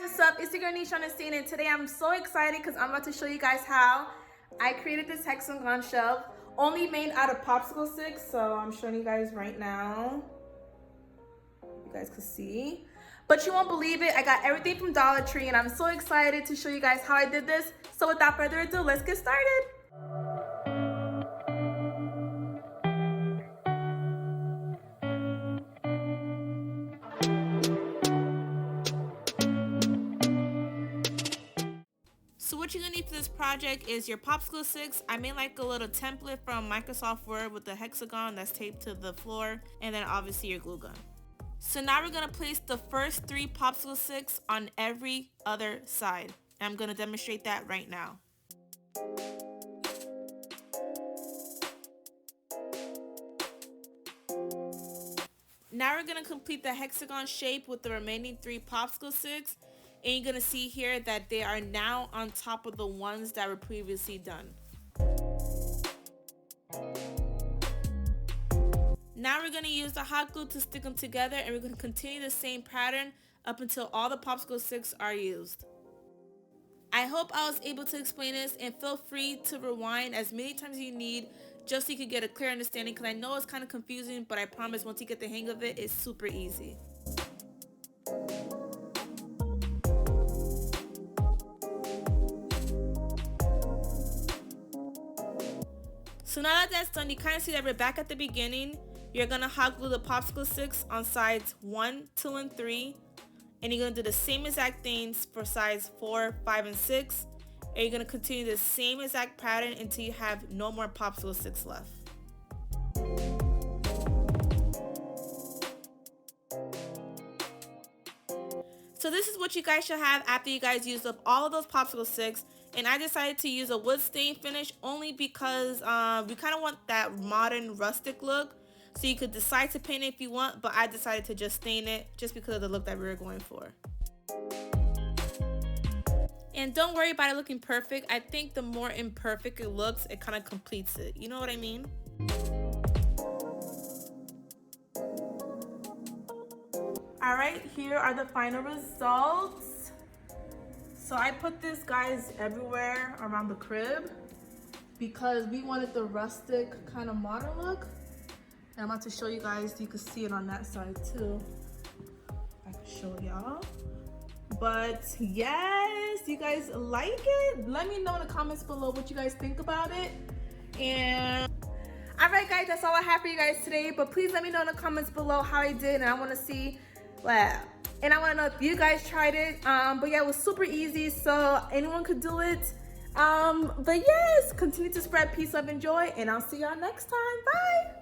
what's up? It's your girl its.znaati, and today I'm so excited because I'm about to show you guys how I created this Hexagon shelf, only made out of popsicle sticks. So I'm showing you guys right now. You guys can see, but you won't believe it. I got everything from Dollar Tree, and I'm so excited to show you guys how I did this. So without further ado, let's get started. So what you're gonna need for this project is your popsicle sticks. I made like a little template from Microsoft Word with the hexagon that's taped to the floor, and then obviously your glue gun. So now we're gonna place the first 3 popsicle sticks on every other side. And I'm gonna demonstrate that right now. Now we're gonna complete the hexagon shape with the remaining 3 popsicle sticks. And you're gonna see here that they are now on top of the ones that were previously done. Now we're gonna use the hot glue to stick them together, and we're gonna continue the same pattern up until all the popsicle sticks are used. I hope I was able to explain this, and feel free to rewind as many times as you need just so you can get a clear understanding, because I know it's kind of confusing, but I promise once you get the hang of it, it's super easy. So now that that's done, you kind of see that we're back at the beginning. You're going to hot glue the popsicle sticks on sides 1, 2, and 3. And you're going to do the same exact things for sides 4, 5, and 6. And you're going to continue the same exact pattern until you have no more popsicle sticks left. So this is what you guys should have after you guys used up all of those popsicle sticks. And I decided to use a wood stain finish only because we kind of want that modern rustic look. So you could decide to paint it if you want, but I decided to just stain it just because of the look that we were going for. And don't worry about it looking perfect. I think the more imperfect it looks, it kind of completes it. You know what I mean? Alright, here are the final results. So I put this, guys, everywhere around the crib because we wanted the rustic kind of modern look. And I'm about to show you guys, you can see it on that side too. I can show y'all. But yes, you guys like it? Let me know in the comments below what you guys think about it. And alright guys, that's all I have for you guys today. But please let me know in the comments below how I did, and I want to see, and I want to know if you guys tried it. But yeah, it was super easy, so anyone could do it. But yes, continue to spread peace, love, and joy, and I'll see y'all next time. Bye.